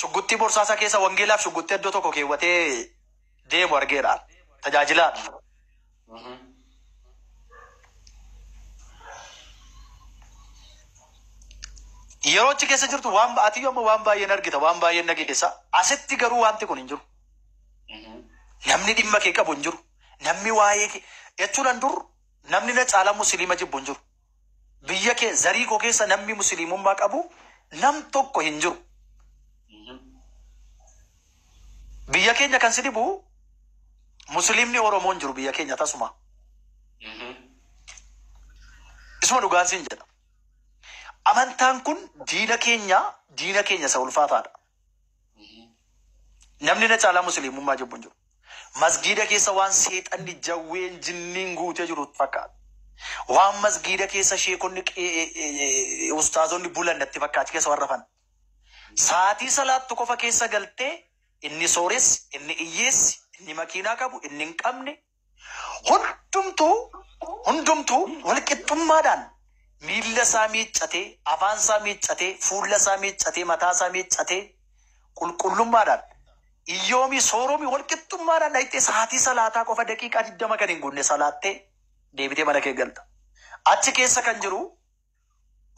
shuggutti borsaasa keessa wangeelaaf shuggutti iddoo tokko keewwatee deemu argeera. Tajaajilaan. Yeroo achi keessa jirtu waan ati yooma waan baay'een argita waan baay'een dhageessa. Asitti garuu wanti kun hin jiru. Namni dhimma kee qabu hin jiru. Namni waa'ee kee jechuudhaan dur namni na caalaa musliima jibbu hin jiru. Biyya kee zarii koo keessa namni musliimummaa qabu nam tokko hin jiru. Biyya keenya kan si dhibu musliimni Oromoon jiru biyya keenya tasuma. Isuma dhugaan siin jedha. Amantaan kun diina keenya isa ulfaataadha. Namni na caalaa musliimummaa jibbu hin jiru. Masgiida keessa waan seexanni jawween jinniin guutee jiru fakkaata. Waan masgiida keessa sheekonni ustaazonni bulan natti fakkaati keessa warra fan. Saatii salaattu qofa keessa galtee inni sooressi, inni iyyeessi, inni makiinaa qabu, inni hin qabne hundumtuu walqixxummaadhaan miilla isaa miiccatee, afaan isaa miiccatee, fuula isaa miiccatee, mataa isaa miiccatee qulqullummaadhaan iyyoomi sooromi walqixxummaadhaan dhayitee saatii salaataa qofa daqiiqaa 20 kan hin guunne salaattee deebitee mana kee galta. Achi keessa kan jiru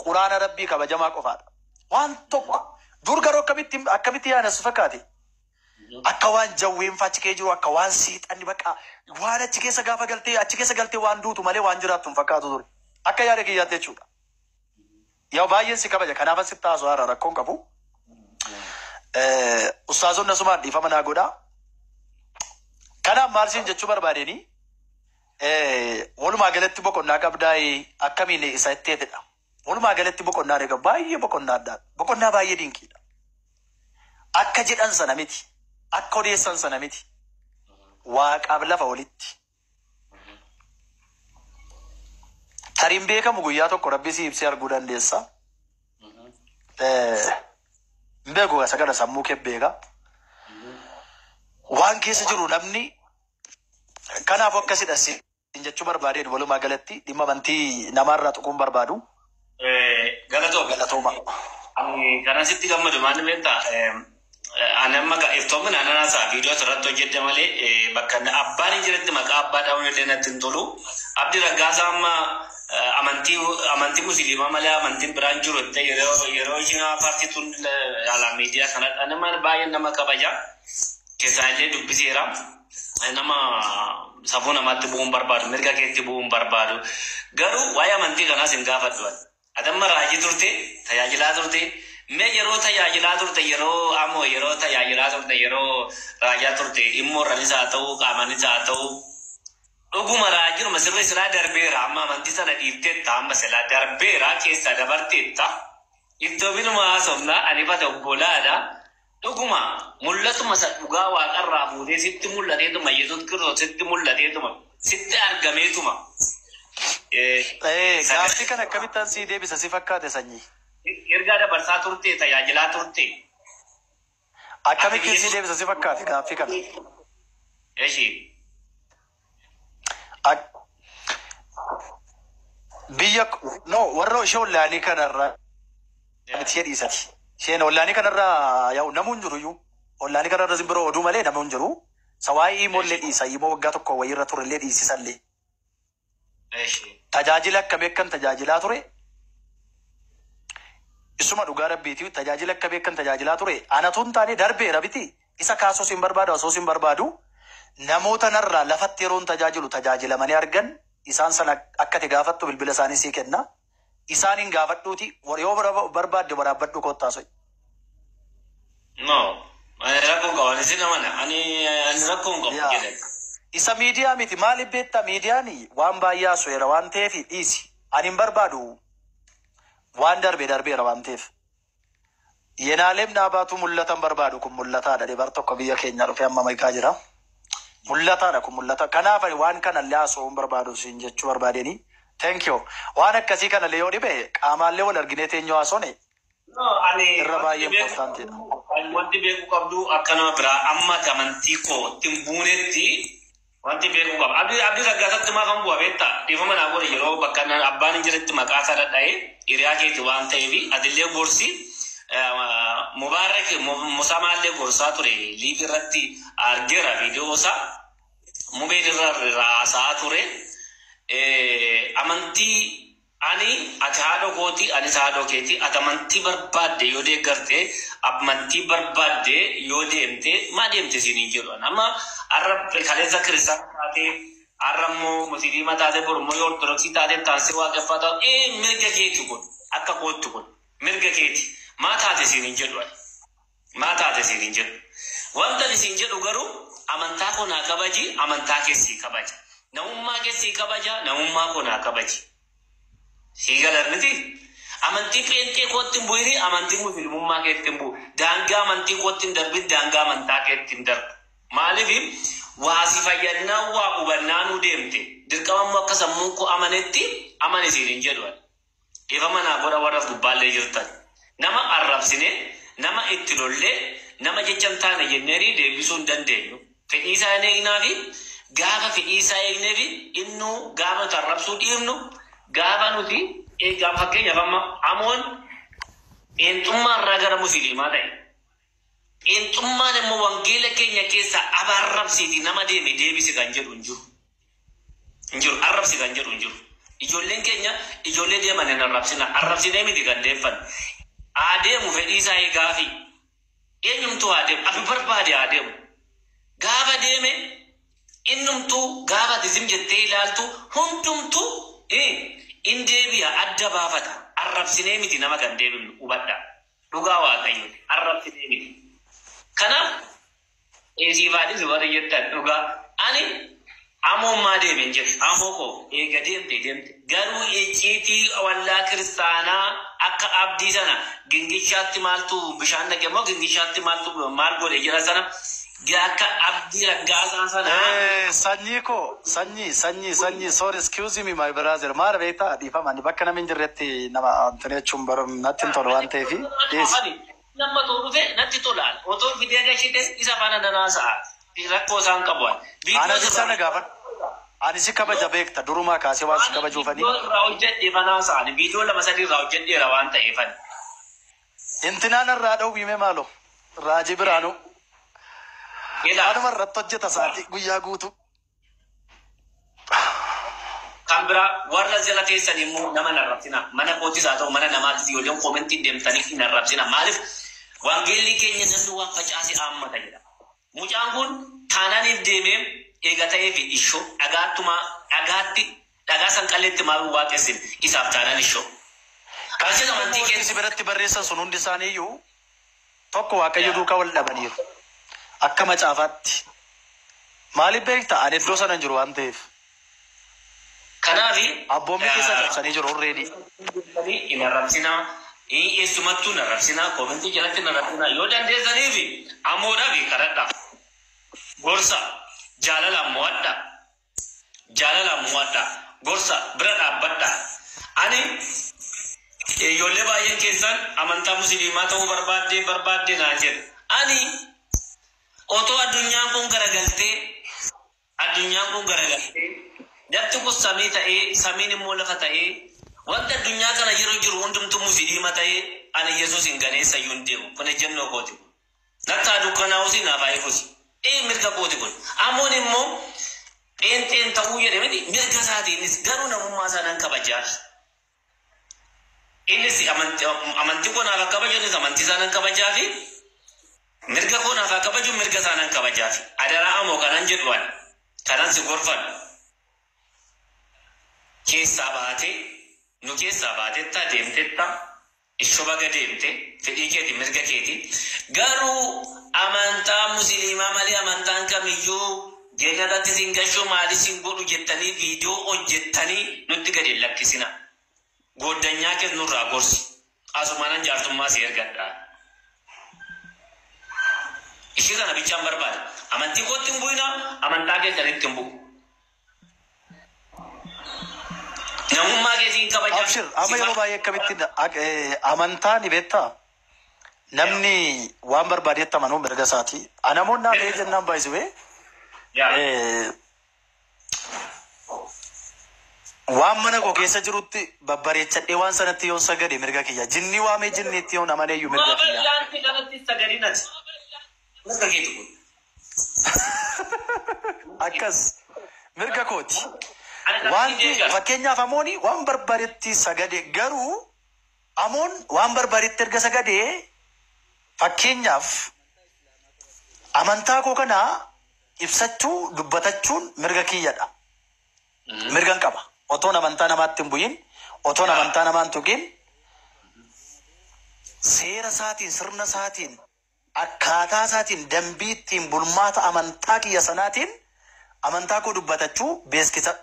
quraana rabbii kabajamaa qofaadha. Waan tokko dur garuu akkamitti yaadas fakkaate. Akka waan jawween achi kee jiru akka waan seexanni baqa waan achi keessa gaafa galtee waan duutu malee waan jiraattu hin fakkaatu ture. Akka yaada kiyyaatti jechuudha. Yoo baay'een si kabaja kanaaf asitti taasoo haara rakkoon qabu. Ustaazonni asumaan dhiifama naa godhaa. Kanaaf maal siin jechuu barbaadeenii walumaa galatti boqonnaa qabdaa akkamiin isa itteetidha. Walumaa galatti boqonnaa egaa baay'ee boqonnaa addaa boqonnaa baay'ee dinqiidha. Akka jedhan sana miti. Akka odeessan sana miti. Waaqaaf lafa walitti. Tariin beekamu guyyaa tokko rabbi si ibsee arguu dandeessa. Beeku sagala sammuu kee beeka. Waan keessa jiru namni kanaaf akkasidha si jechuu barbaadeen walumaa galatti dhimma amantii namaarraa tuquun barbaadu. Galatooma. Ani kanasitti gammadu maal beektaa? Ani amma iftoomina ananaasaa viidiyoo irratti hojjedhe malee bakka abbaan hin jiretti maqaa abbaa dhabuun illee natti hin tolu. Abdii Raggaasaa amma amantii musliimaa malee amantiin biraan jiru yeroo ishiin paartiituun ala miidiyaa kanadha nama baay'ee nama kabaja keessaa illee dubbiseera nama safuu namaatti bu'uun barbaadu mirga keetti bu'uun barbaadu garuu waa'ee amantii kanaas hin gaafadhu adamma raajii turte tajaajilaa turte mee yeroo tajaajilaa turte yeroo tajaajilaa turte yeroo raajaa turte immoorranis haa ta'u qaamanis haa ta'u dhuguma raajiin masirra isaa darbeera amma amantii sana dhiibteetta amma silaa darbeera keessa dabarteetta iddoo binuma haasofnaa ani fata obbolaadha dhuguma mul'atuma sa dhugaa waaqarraa fuutee sitti mul'ateetuma Yesuus Kiristoos sitti mul'ateetuma sitti argameetuma. Gaaffii kana akkamittaan sii deebisa si fakkaate sanyii? Ergaa dabarsaa turte tajaajilaa turte. Akkamittiin sii deebisa si fakkaate gaaffii kana? Biyya warra ishee ollaanii kanarraa ishee dhiisati. Isheen ollaanii kanarraa yaa'u namuun jiru iyyuu ollaanii kanarra simbiroo oduu malee namuun jiru. Sawaayii immoollee dhiisa immoo waggaa tokko wayiirra turellee dhiisisallee. Tajaajila akkamii akkan tajaajilaa ture. Isuma dhugaa rabbiitiif tajaajila akkamii akkan tajaajilaa ture. Anatuun taane darbeera biti. Isa kaasuu sin barbaadu osoo sin barbaadu. Namoota narraa lafatti yeroon tajaajilu tajaajilamanii argan isaan sana akka te gaafattu bilbila isaanii sii kenna. Isaaniin gaafadhuuti yoo barbaadde waraabbadhu kottaasoy. No, ani rakkoon qabu ani si namana ani rakkoon qabu jedhe. Isa miidiyaa miti maaliif beektaa miidiyaan waan baay'ee asuera waan ta'eef dhiisi. Ani hin barbaadu waan darbeera waan ta'eef. Yenaaleen dhaabaatu mul'atan barbaadu kun mul'ataadha. Dhibar tokko biyya keenya dhufee amma maayii jira. Mul'ataadha kun mul'ata. Kanaaf waan kanallee haasa'uu hin barbaadu siin jechuu barbaadeni. Thank you. Waan akkasii kanallee yoo dhibe qaamaallee wal arginee teenyoo haasone. Irra baay'ee importantidha. Wanti beekuu qabdu akka nama biraa amma amantii koo ittiin buunetti wanti beekuu qaba. Abdii Raggaasatti maaf kan bu'a beektaa? Dhiifama naa godhe yeroo bakka abbaan hin jiretti maqaa isaa dhadha'ee hiriyaa keetti waan ta'eef adillee gorsi Mubarak Musamale Gorsature, Livirati, Argera videosa, Mubera Sature, Amanti Ani, Atado Goti, Anisado Keti, Atamanti Barbade, Yode Garte, Abmanti Barbade, Yodemte, Madem Tesini Nama, Arab Kaleza Crisate, Aramo, Muslima Tade, Moyor, Troxitade, Tansewa, Fata, Mirga Ketukun, Akakotukun, Mirga Keti, Mata Tesini Jedwell. Mata Tesini Jed. One that is in Jedugaru, Amantako Nakabaji, Amantake Si Kabaji. Naumake Si Kabaja, Naumako Nakabaji. Sigalarnity. Amanti Pente Kotimbuiri, Amantimu Filmumake Timbu, Danga Manti Kotin Derbit, Danga Mantake Tinder. Malivim, Wasifayana, Ubananu Demte, Dirkama Kasamuko Amanetti, Amanisi in Jedwell. If a man abora what of the ballet Yutan. Nama Arabsine, Nama Itirolle, Nama Jechantana Yeneri, Davisun Dande, Fenisa Navi, Gava Fenisa Nevi, Inno, Gava Tarapsud Imno, Gava Nuti, A Gavake Yavama, Amon, Intuma Ragara Muslima. Intuma de Moangila Kenya Kesa, Abarab City, Namademi, Davis Ganjerunju. Injur Arab Siganjerunju. Ijolen Kenya, Ijole Deman and Arabsina, Arabsinemi the Gandefan. Adem Fenisa Gavi. Enum to Adem, Abibarbadi Adem. Gava Deme, Inum to Gava the Zimja Tail to Huntum to Indevia Adda Bavata, Arabsinemi the Namagan Devim Ubada, Lugawa, Arabsinemi. Kana Ezivadis over a yet Nuga Ani. Amo Madem, Amoko, Egadem, Garu Echiti, Awala Kristana, Aka Abdizana, Gingishati Maltu, Bishanda Gamo, Gingishati Maltu, Margo, Egerasana, Gaka Abdira Gaza. Sanyi, sorry, excuse me, my brother. Marveta, if I'm on the Bakanamindiretti, Nama, Chumbarum, nothing to one TV. Number two, Natitola, Otto Vidagashit is a Vanadanaza. Rakosan Kabon. Because Anisika Jabek, Duruma Kasiwas Kabajufani. Raujet Ivanasa, and Bijo Lamasati Raujet Ravanta Evan. Intinana Rado Vimemalo, Rajibrano. Adama Ratojeta Guyagutu Cambra, Warla Zelatis and Namana Rapsina, Manapotisato, Manamati, Yolium commenting them Tanik in a Rapsina Malif, Wangeli Kenyans and Wapachasi Amatayla. Mujangun, Tanani Deme, Egataevi issue, Agatuma, Agati, Agasan Kaletima Wakesim, is after an issue. Kasina Mantik is Berati Barisa Sunundisani, you Toko Akayuka Labani. Akama Chavat Malibekta and Dosan and Juruante Kanavi, Abomikis and already in a Rapsina, E. Sumatuna, Rapsina, Coventi Gelatina, Yodan Desanevi, Amoravi, Karata, Gorsa, Jalala Muata, Gorsa, Brada Bata, Ani Yoleva Yankesan, Amanta Musilimato, Barbade, Najer, Ani. Oto adunya kung garagalte, dati ko samita samini mo lakata wanda dunya kana jiro undum to musidi mata ana Jesus ingane sa yunde ko na jenno ko ti nata du kana usi na bai ko mirga ko ti ko amoni mo enten ta uye de medi mirga sa ti nis garu na mumma sa nan kabaja inisi amanti ko na kabaja ni amanti sa nan kabaja fi Mirga ko na kabaju mirga sanan kabajafi adara amo kanan jedwan kanan si gorfan ke sabate ta demte ta ishobaga demte fedike di mirga keti garu amanta muslima mali amanta kamiyo jenada tizingasho mali singodu jettani video o jettani nutti gadi lakkisina godanya ke nurra gorsi asumanan jartumma sirgadda Ishiga na bicham barbad. Amanti ko timbuina, amantage dari timbu. Namumage sin kabaja. Abshir, amayo ba ye kabitin amanta ni beta. Namni wan barbadetta manu merga sati. Anamon na lejen nam by the way. Yeah. Waan mana koo keessa jirutti babbareechadhee waan sanatti yoon sagade mirga kiyya. Jinni waamee jinniitti yoon amaneeyyuu mirga kiyya. Laanti kanatti sagarinati. Mirga keetu kun. Akkas mirga kooti. Wanti fakkeenyaaf amooni waan barbaadetti sagade garuu amoon waan barbaadetti erga sagade fakkeenyaaf amantaa koo kana ibsachuu dubbatachuun mirga kiyyadha. Mirgan qaba. Otoon amantaa namaatti hin bu'in, otoon amantaa namaan tuqin, seera isaatiin, sirna isaatiin, akkaataa isaatiin, dambii ittiin bulmaata amantaa kiyya sanaatiin amantaa koo dubbatachuu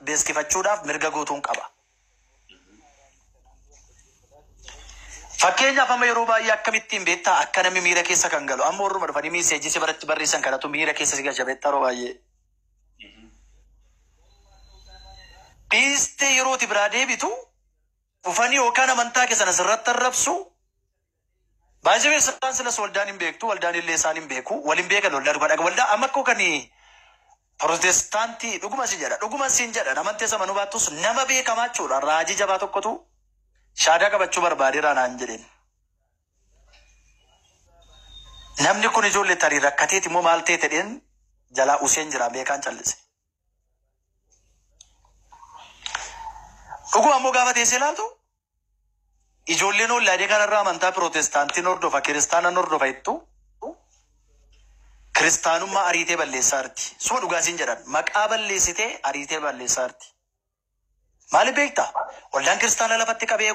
beeskifachuudhaaf mirga guutuun qaba. Fakkeenyaaf amma yeroo baay'ee akkamittiin beektaa akka namni miira keessa kan galu amma warruma dhufanii miiseejii si biratti barreessan kanatu miira keessa si galcha beektaa yeroo baay'ee. Dhiistee yerooti biraa deebitu dhufanii yookaan amantaa keessan asirratti arrabsu baay'ee isaan silas waldaan hin beektu waldaan illee isaan hin beeku waliin beekan waldaa dhugaa dhaga waldaa amma akkoo kan Protestaantii dhuguma si jedha dhuguma siin jedha namantee sama nu baattus nama beekamaa jechuudha raajii jabaa tokkotu shaadaa qabachuu barbaadeera naan jedheen. Namni kun ijoollee tarii rakkateeti immoo maal ta'e jedheen jalaa useen jira beekaan callise. Dhuguma ammoo gaafa teessee ilaaltu ijoolleen ollaadee kanarraa amantaa Protestaantiin hordofa kiristaanaan hordofa jettu kiristaanummaa ariitee balleessaa jirti. Suma dhugaasiin jedhan maqaa balleessitee ariitee balleessaa jirti. Maaliif beektaa? Waldaan kiristaanaa lafatti qabee